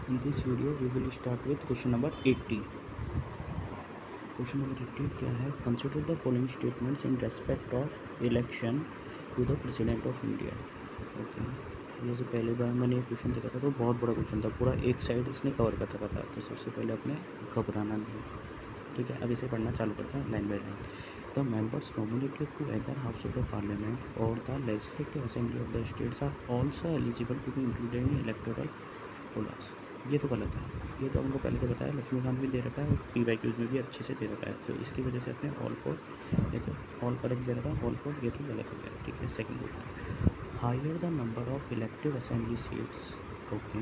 In this video we will start with question number 80. Question number 80 क्या है? Consider the following statements in respect of election to the president of India. Okay. ये जो पहली बार मैंने ये question देखा था तो बहुत बड़ा क्वेश्चन था, पूरा एक साइड इसने कवर कर रखा था। तो सबसे पहले अपने घबराना नहीं, ठीक है। अब इसे पढ़ना चालू करते हैं line by line. The members nominated to either house of the parliament और the legislative assembly of the states are also eligible to be included in electoral rolls. ये तो गलत है, ये तो हमको पहले से बताया, लक्ष्मीकांत भी दे रखा है और PYQs में भी अच्छे से दे रखा है। तो इसकी वजह से अपने ऑल फोर, ये तो ऑल करेक्ट दे रखा है, ऑल फोर ये तो गलत हो गया, ठीक है। Second question, higher the number of elective assembly seats, okay,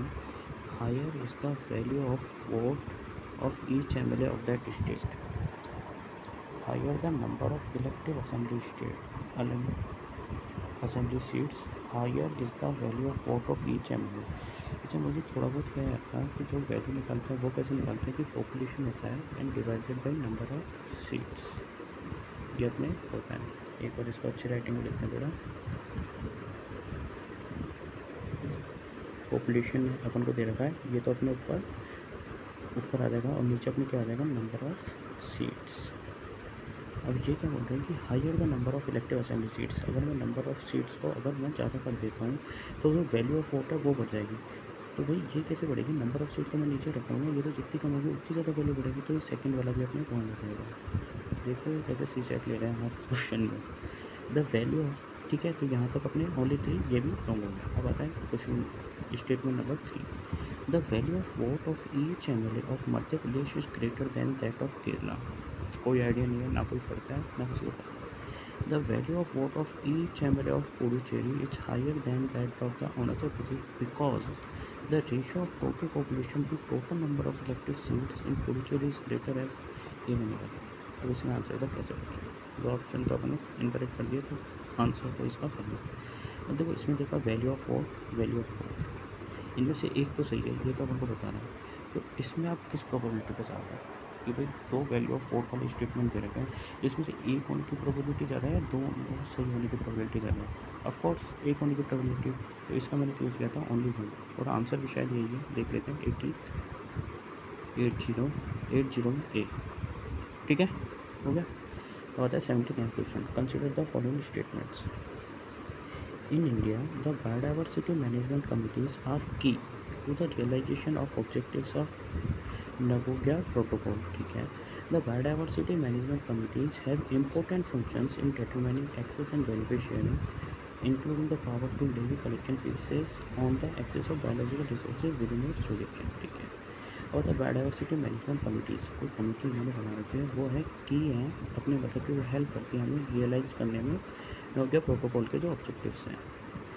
higher is the value of vote of each MLA of that state. Higher the number of elective assembly seats, higher is the value of vote of each MLA। अच्छा, मुझे थोड़ा बहुत क्या आता है कि जो value निकालता है वो कैसे निकालते हैं कि पॉपुलेशन होता है and divided by number of seats, ये अपने होता है। एक बार इसको अच्छी राइटिंग में लिखते हैं थोड़ा। पॉपुलेशन अपन को दे रखा है, ये तो अपने ऊपर आ जाएगा और नीचे अपने क्या आ जाएगा, नंबर ऑफ सीट्स। अब ये क्या बोल रहे हैं कि higher the number of elective assembly seats, अगर मैं नंबर ऑफ सीट्स को अगर मैं ज़्यादा कर देता हूँ तो जो वैल्यू ऑफ वोट है वो बढ़ जाएगी। तो भाई ये कैसे बढ़ेगी? नंबर ऑफ सीट तो मैं नीचे रखूँगा, ये तो जितनी कम होगी उतनी ज़्यादा वैल्यू बढ़ेगी। तो ये सेकंड वाला भी अपने रॉन्ग हो जाएगा। देखो कैसे सी सेट ले रहे हैं हर क्वेश्चन में। द वैल्यू ऑफ, ठीक है, तो यहाँ तक अपने ओनली 3 ये भी रॉन्ग हो गया। अब आता है question statement number 3, the value of vote of each MLA of Madhya Pradesh is greater than that of Kerala. कोई आइडिया नहीं है, ना कोई पढ़ता है ना किसी को पता है। The value of vote of each MLA of Puducherry is higher than that of the Arunachal Pradesh because the ratio of total population to total number of elective seats in Puducherry is greater as. ये मैंने बताया। अब इसमें आंसर था कैसे पूछा, दो option तो अपने इनकरेक्ट कर दिए, तो आंसर तो इसका करना। अब देखो इसमें देखा value of vote, value of vote, इनमें से एक तो सही है, ये तो अपन को बताना है। तो इसमें आप किस प्रोबेबिलिटी पे जाओगे कि भाई दो वैल्यू ऑफ वोट वाले स्टेटमेंट दे रखे हैं, इसमें से एक होने की प्रोबेबिलिटी ज़्यादा है या दो सही होने की प्रोबेबिलिटी ज़्यादा है? ऑफकोर्स एक होने की प्रोबेबिलिटी। तो इसका मैंने चूज़ किया था ओनली वन, और आंसर भी शायद यही है। देख लेते हैं 80 ठीक है, हो गया। अब आता है 79th question, consider the following statements. In India, the biodiversity management committees are key to the realization of objectives of Nagoya Protocol. ठीक है, the biodiversity management committees have important functions in determining access and benefit sharing, including the power to levy collection fees on the access of biological resources within its jurisdiction. ठीक है, और the biodiversity management committees, कोई committee इन्होंने बना रखी है, वो है की हैं अपने, मतलब कि वो हेल्प करती है हमें रियलाइज़ करने में नोगया प्रोटोकॉल के जो ऑब्जेक्टिव्स हैं।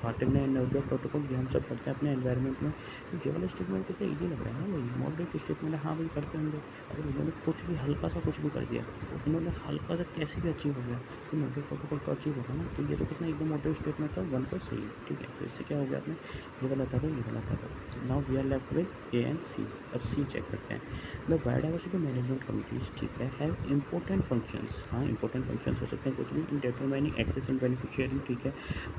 पार्टनर एंड नोगया प्रोटोकॉल ये हम सब करते हैं अपने एनवायरनमेंट में। तो ये वाला स्टेटमेंट कितना ईजी लग रहा है ना भाई, मॉडरेट स्टेटमेंट है। हाँ भाई करते होंगे, अगर इन्होंने कुछ भी हल्का सा कुछ भी कर दिया तो इन्होंने हल्का सा कैसे भी अचीव हो गया, तो नोगया प्रोटोकॉल तो अचीव होगा ना। तो ये तो कितना एकदम मॉडरेट स्टेटमेंट था, वन तो सही है, ठीक है। तो इससे क्या हो गया अपने, ये वाला था तो ये वाला था। तो now we are left with A and C। अब C चेक करते हैं। द बायोडाइवर्सिटी मैनेजमेंट कमिटीज, ठीक है, हैव इंपॉर्टेंट फंक्शंस। हाँ, इंपॉर्टेंट फंक्शंस हो सकते हैं कुछ भी, in determining access and benefit sharing, ठीक है।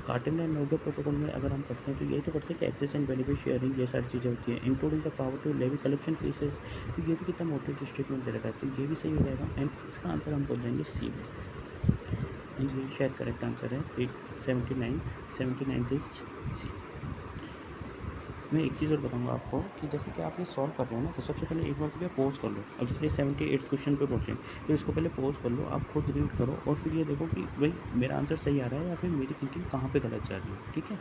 कार्टन एंड नोगया प्रोटोकॉल में अगर हम पढ़ते हैं तो यही तो पढ़ते हैं कि एक्सेस एंड बेनिफिट शेयरिंग ये सारी चीज़ें होती हैं, including the power to levy collection fees. तो ये भी कितना मोटिव स्टेटमेंट दे रखा है, तो ये भी सही हो जाएगा। एंड इसका आंसर हम बोल जाएंगे C में, एंड ये शायद करेक्ट आंसर है। 79th is C। मैं एक चीज़ और बताऊंगा आपको कि जैसे कि आप ये सॉल्व कर रहे हो ना, तो सबसे पहले एक बार तो क्या पॉज कर लो। अब जैसे 78th क्वेश्चन पे पहुँचे तो इसको पहले पॉज कर लो, आप खुद रीड करो और फिर ये देखो कि भाई मेरा आंसर सही आ रहा है या फिर मेरी थिंकिंग कहाँ पे गलत जा रही है, ठीक है।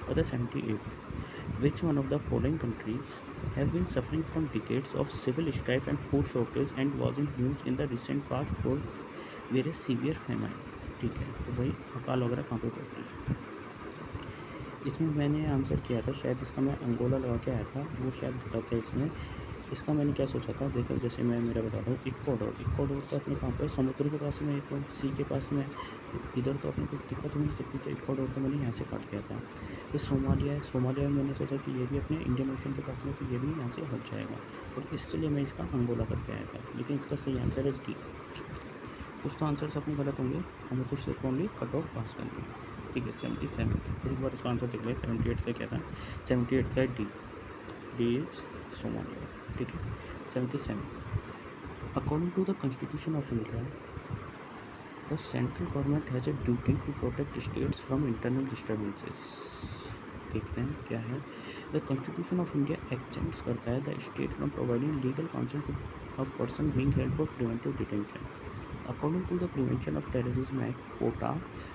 और the 78th, which one of the following countries have been suffering from decades of civil strife and food shortage and was in news in the recent past for very severe famine. ठीक है, तो भाई अकाल वगैरह कहाँ पे पड़ रहा है। इसमें मैंने आंसर किया था, शायद इसका मैं अंगोला लगा के आया था, वो शायद गलत है। इसका मैंने क्या सोचा था, देखो जैसे मैं मेरा बताता हूँ, इक्वाडोर तो अपने कहाँ पे, समुद्र के पास में, तो सी के पास में, इधर तो अपने कुछ दिक्कत हो नहीं सकती। तो इक्वाडोर तो मैंने यहाँ से काट दिया था। ये सोमालिया है, सोमालिया में मैंने सोचा कि ये भी अपने इंडियन ओशन के पास में, तो ये भी यहाँ से हट जाएगा। और इसके लिए मैं इसका अंगोला करके आया था, लेकिन इसका सही आंसर है D। कुछ तो आंसर्स अपने गलत होंगे, हमें तो सिर्फ ओनली कट ऑफ पास करनी है, ठीक है। 77th, एक बार इसका आंसर देख ले। 78 का क्या था, 78 का D। D इज सोमालिया, ठीक है। 77, according to the constitution of India, the central government has a duty to protect states from internal disturbances. देखते हैं क्या है। The constitution of India exempts करता है the state from providing legal counsel to a person being held for preventive detention. According to the prevention of terrorism act POTA,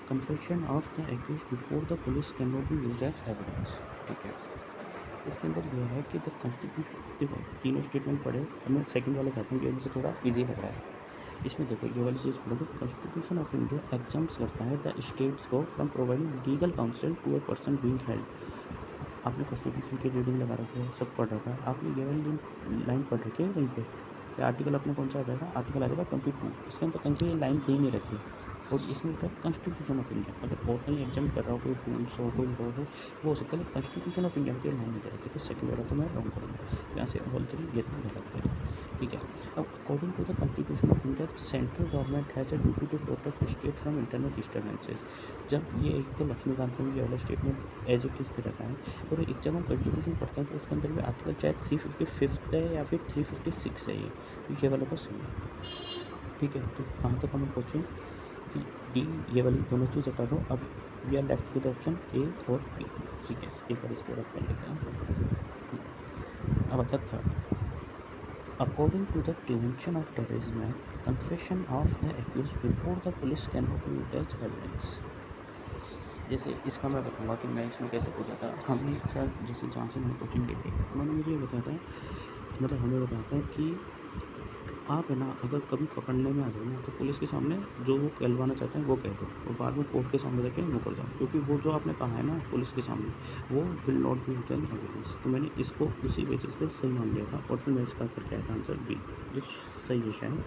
confession of the accuse before the police can not be use as evidence, ठीक है। इसके अंदर यह है कि the constitution, देखो तीनों statement पढ़े, अब मैं सेकंड वाला चाहता हूँ, ये मुझे थोड़ा इजी लग रहा है। इसमें देखो ये वाली चीज़ पढ़ो, कॉन्स्टिट्यूशन ऑफ इंडिया एग्जाम्स करता है द स्टेट्स को from providing legal counsel to a person being held. आपने कॉन्स्टिट्यूशन की रीडिंग लगा रखी है, सब पढ़ रखा है आपने, ये वाली लाइन पढ़ रखी है वहीं पे। ये आर्टिकल अपने कौन सा आ जाएगा, आर्टिकल आ जाएगा 22। इसके अंदर कहीं पे ये लाइन दे नहीं रखी है, और इसमें होता है कॉन्स्टिट्यूशन ऑफ इंडिया। अगर और कहीं एग्जाम कर रहा हो, कोई रूल्स हो, कोई लॉ हो, वो हो सकता है, लेकिन कॉन्स्टिट्यूशन ऑफ इंडिया में तो लाइन नहीं दे रखी, तो सेकंड वाला तो मैं रॉन्ग करूँगा। यहाँ से ऑल 3 ये तो गलत है, ठीक है। अब according to the constitution of India, the central government has a duty to protect state from internal disturbances. जब ये एक तो लक्ष्मीकांत ने ये वाला स्टेटमेंट एज इट इज़ दे रखा है, और एक जब हम कॉन्स्टिट्यूशन पढ़ते हैं तो उसके अंदर भी आर्टिकल चाहे 355 है या फिर 356 है, ये तो ये वाला तो सही है, ठीक है। तो कहाँ तक हम पहुँचे कि डी, ये वाली दोनों चीज़ हटा दो। अब we are left with option A और बी, ठीक है। एक बार इसको रफ कर लेते हैं। अब आता है third, according to the prevention of terrorism act, confession of the accuse before the police can not be used as evidence. जैसे इसका मैं बताऊंगा कि मैं इसमें कैसे पूछा था। हमें सर, जैसे जहाँ से मैंने कोचिंग ली थी, उन्होंने मुझे ये बताया था, मतलब हमें बताया था कि आप है ना, अगर कभी पकड़ने में आ जाओ ना, तो पुलिस के सामने जो वो कहलवाना चाहते हैं वो कह दो, और बाद में कोर्ट के सामने जाके मुकर जाओ, क्योंकि वो जो आपने कहा है ना पुलिस के सामने, वो will not be used as evidence. तो मैंने इसको उसी बेसिस पे सही मान लिया था, और फिर मैं इसका करके आया था आंसर बी, जो सही है शायद।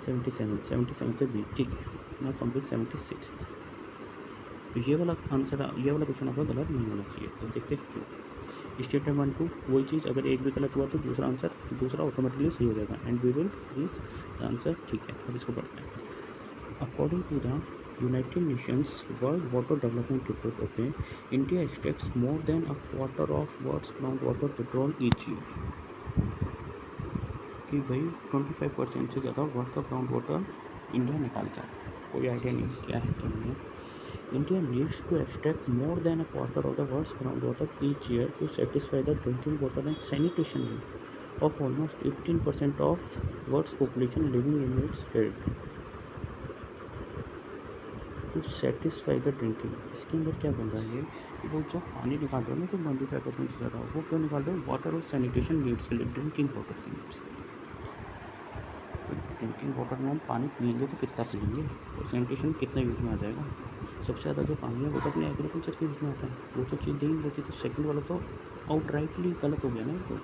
77 तो बी, ठीक है। Now come with 76। तो ये वाला आंसर, ये वाला क्वेश्चन आपका गलत नहीं होना चाहिए। अब देखते हैं क्यों। स्टेटमेंट 1 2, वही चीज़, अगर एक भी गलत हुआ तो दूसरा आंसर, दूसरा ऑटोमेटिकली सही हो जाएगा, and we will reach the answer, ठीक है। अब इसको पढ़ते हैं। According to the United Nations World Water Development Report, okay, India extracts more than a quarter of world's ground water withdrawal each year. कि भाई 25% से ज़्यादा वर्ल्ड का ग्राउंड वाटर इंडिया निकालता है। कोई आइडिया नहीं क्या है क्या नहीं है। India needs to extract more than a quarter of the world's groundwater each year to satisfy the drinking water and sanitation need of almost 18% of world's population living in its territory. To satisfy the drinking, इसके अंदर क्या बोल रहा है कि वो जो पानी निकाल रहे हो ना, जो 25% से ज़्यादा, वो क्यों निकाल रहे हो, वाटर और सैनिटेशन नीड्स के लिए, ड्रिंकिंग वाटर की नीड्स के लिए। ड्रिंकिंग वाटर में हम पानी पियेंगे तो कितना पियेंगे, और सैनिटेशन कितना यूज़ में आ जाएगा। सबसे ज़्यादा जो पानी है वो तो अपने एग्रीकल्चर के यूज़ में आता है, वो तो चीज़ नहीं होती। तो सेकंड वाला तो आउटराइटली गलत हो गया ना। तो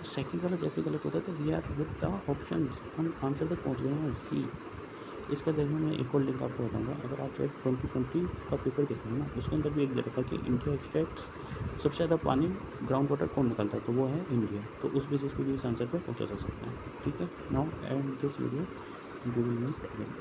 सेकंड वाला जैसे गलत होता है, तो we are with the option, हम आंसर तक पहुंच गए हैं, सी। इसका देखना, मैं एक और लिंक आपको बताऊंगा। अगर आप 2020 का पेपर देखेंगे ना, उसके अंदर भी एक दे रखा है कि इंडिया एक्सट्रैक्ट्स, सबसे ज़्यादा पानी ग्राउंड वाटर कौन निकालता है, तो वो है इंडिया। तो उस बेसिस पे भी इस आंसर पर पहुंचा जा सकता है, ठीक है। Now and this video, we will meet again.